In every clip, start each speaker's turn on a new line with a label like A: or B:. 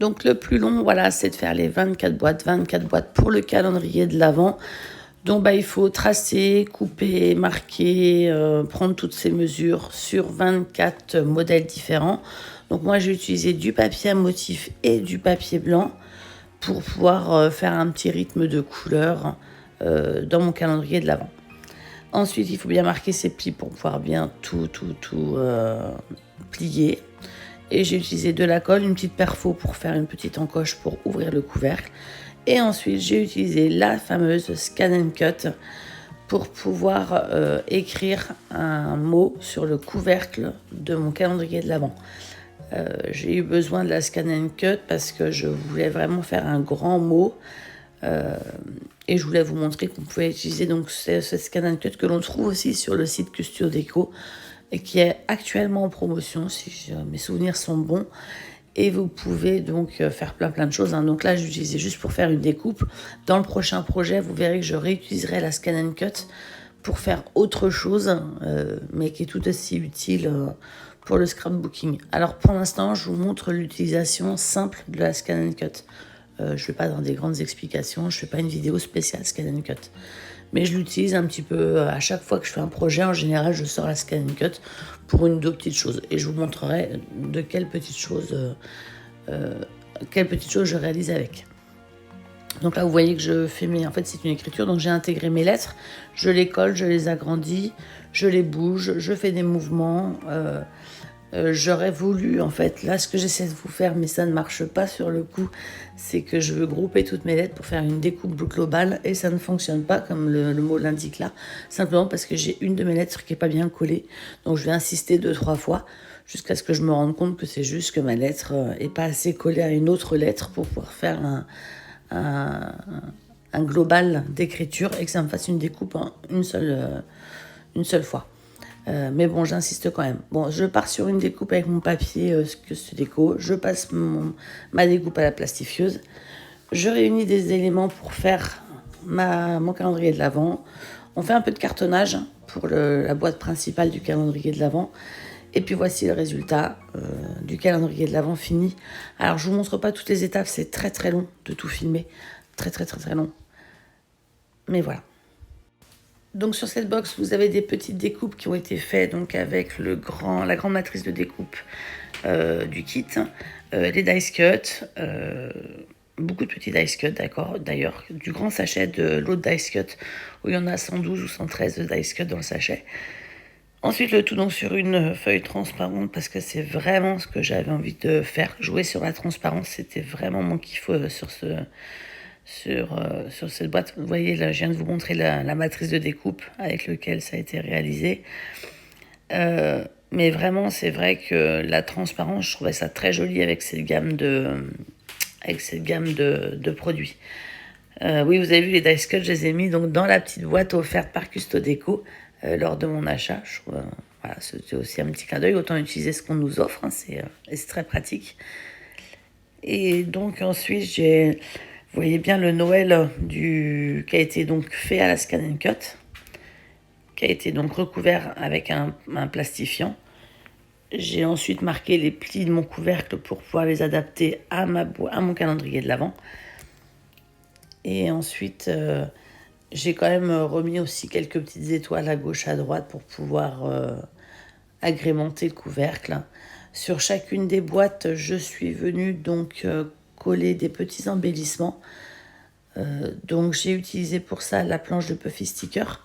A: Donc le plus long, voilà, c'est de faire les 24 boîtes pour le calendrier de l'Avent. Donc il faut tracer, couper, marquer, prendre toutes ces mesures sur 24 modèles différents. Donc moi j'ai utilisé du papier à motif et du papier blanc pour pouvoir faire un petit rythme de couleur dans mon calendrier de l'Avent. Ensuite, il faut bien marquer ses plis pour pouvoir bien tout plier. Et j'ai utilisé de la colle, une petite perfo pour faire une petite encoche pour ouvrir le couvercle. Et ensuite, j'ai utilisé la fameuse Scan & Cut pour pouvoir écrire un mot sur le couvercle de mon calendrier de l'Avent. J'ai eu besoin de la Scan & Cut parce que je voulais vraiment faire un grand mot. Et je voulais vous montrer qu'on pouvait utiliser donc ce Scan & Cut que l'on trouve aussi sur le site Custio Déco et qui est actuellement en promotion si mes souvenirs sont bons. Et vous pouvez donc faire plein de choses. Donc là, j'utilisais juste pour faire une découpe. Dans le prochain projet, vous verrez que je réutiliserai la Scan & Cut pour faire autre chose, mais qui est tout aussi utile pour le scrapbooking. Alors pour l'instant, je vous montre l'utilisation simple de la Scan & Cut. Je ne vais pas dans des grandes explications, je ne fais pas une vidéo spéciale Scan & Cut. Mais je l'utilise un petit peu à chaque fois que je fais un projet. En général, je sors la Scan & Cut pour une ou deux petites choses. Et je vous montrerai de quelles petites choses je réalise avec. Donc là, vous voyez que je fais en fait, c'est une écriture. Donc j'ai intégré mes lettres, je les colle, je les agrandis, je les bouge, je fais des mouvements. J'aurais voulu, en fait, là, ce que j'essaie de vous faire, mais ça ne marche pas sur le coup, c'est que je veux grouper toutes mes lettres pour faire une découpe globale et ça ne fonctionne pas comme le mot l'indique là, simplement parce que j'ai une de mes lettres qui n'est pas bien collée. Donc je vais insister 2-3 fois jusqu'à ce que je me rende compte que c'est juste que ma lettre n'est pas assez collée à une autre lettre pour pouvoir faire un global d'écriture et que ça me fasse une découpe en une seule fois. Mais bon, j'insiste quand même. Bon, je pars sur une découpe avec mon papier Custio Déco. Je passe ma découpe à la plastifieuse. Je réunis des éléments pour faire mon calendrier de l'Avent. On fait un peu de cartonnage pour la boîte principale du calendrier de l'Avent. Et puis voici le résultat du calendrier de l'Avent fini. Alors, je ne vous montre pas toutes les étapes. C'est très long de tout filmer. Très long. Mais voilà. Donc sur cette box, vous avez des petites découpes qui ont été faites donc avec la grande matrice de découpe du kit, les dice cut, beaucoup de petits dice cut, d'accord. D'ailleurs, du grand sachet de l'autre dice cut où il y en a 112 ou 113 de dice cut dans le sachet. Ensuite, le tout donc sur une feuille transparente parce que c'est vraiment ce que j'avais envie de faire. Jouer sur la transparence, c'était vraiment mon kiff sur cette boîte. Vous voyez là, je viens de vous montrer la matrice de découpe avec laquelle ça a été réalisé. Mais vraiment, c'est vrai que la transparence, je trouvais ça très joli avec cette gamme de produits. Oui, vous avez vu les dice cut, je les ai mis donc dans la petite boîte offerte par Custio Déco lors de mon achat. Je trouve, voilà, c'était aussi un petit clin d'œil. Autant utiliser ce qu'on nous offre, c'est très pratique. Et donc ensuite, vous voyez bien le Noël qui a été donc fait à la Scan & Cut, qui a été donc recouvert avec un plastifiant. J'ai ensuite marqué les plis de mon couvercle pour pouvoir les adapter à mon calendrier de l'Avent. Et ensuite, j'ai quand même remis aussi quelques petites étoiles à gauche, à droite pour pouvoir agrémenter le couvercle. Sur chacune des boîtes, je suis venue donc coller des petits embellissements. Donc j'ai utilisé pour ça la planche de Puffy Sticker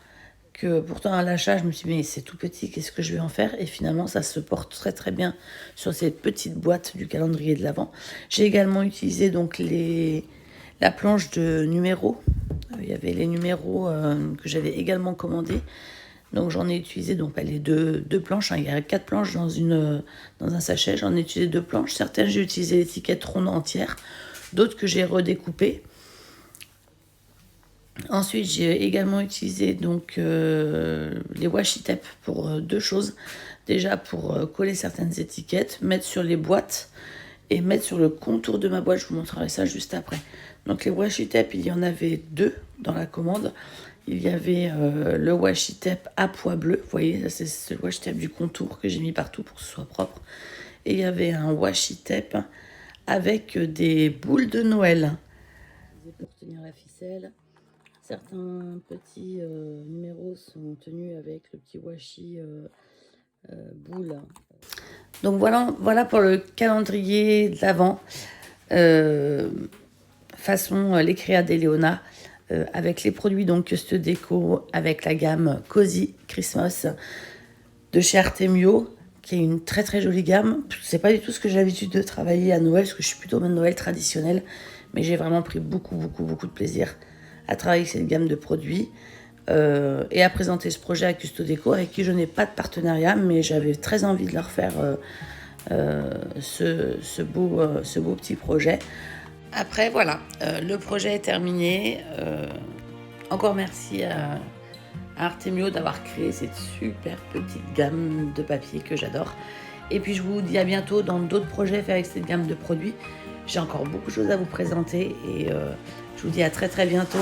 A: que pourtant à l'achat je me suis dit mais c'est tout petit, qu'est-ce que je vais en faire, et finalement ça se porte très bien sur cette petite boîte du calendrier de l'Avent. J'ai également utilisé donc la planche de numéros. Il y avait les numéros que j'avais également commandés. Donc j'en ai utilisé donc les deux planches. Il y a 4 planches dans un sachet. J'en ai utilisé 2 planches. Certaines j'ai utilisé l'étiquette ronde entière, d'autres que j'ai redécoupées. Ensuite j'ai également utilisé donc les washi tape pour 2 choses. Déjà pour coller certaines étiquettes, mettre sur les boîtes et mettre sur le contour de ma boîte. Je vous montrerai ça juste après. Donc les washi tape, il y en avait 2 dans la commande. Il y avait le washi tape à pois bleu, vous voyez, c'est le washi tape du contour que j'ai mis partout pour que ce soit propre. Et il y avait un washi tape avec des boules de Noël. Pour tenir la ficelle. Certains petits numéros sont tenus avec le petit washi boule. Donc voilà pour le calendrier de l'Avent, façon les Créa d'Eleona, avec les produits donc Custo Déco, avec la gamme Cozy Christmas de chez Artemio, qui est une très très jolie gamme. C'est pas du tout ce que j'ai l'habitude de travailler à Noël, parce que je suis plutôt mode Noël traditionnel, mais j'ai vraiment pris beaucoup de plaisir à travailler avec cette gamme de produits et à présenter ce projet à Custo Déco, avec qui je n'ai pas de partenariat, mais j'avais très envie de leur faire ce beau petit projet. Après voilà, le projet est terminé. Encore merci à Artemio d'avoir créé cette super petite gamme de papier que j'adore. Et puis je vous dis à bientôt dans d'autres projets faits avec cette gamme de produits. J'ai encore beaucoup de choses à vous présenter et je vous dis à très bientôt.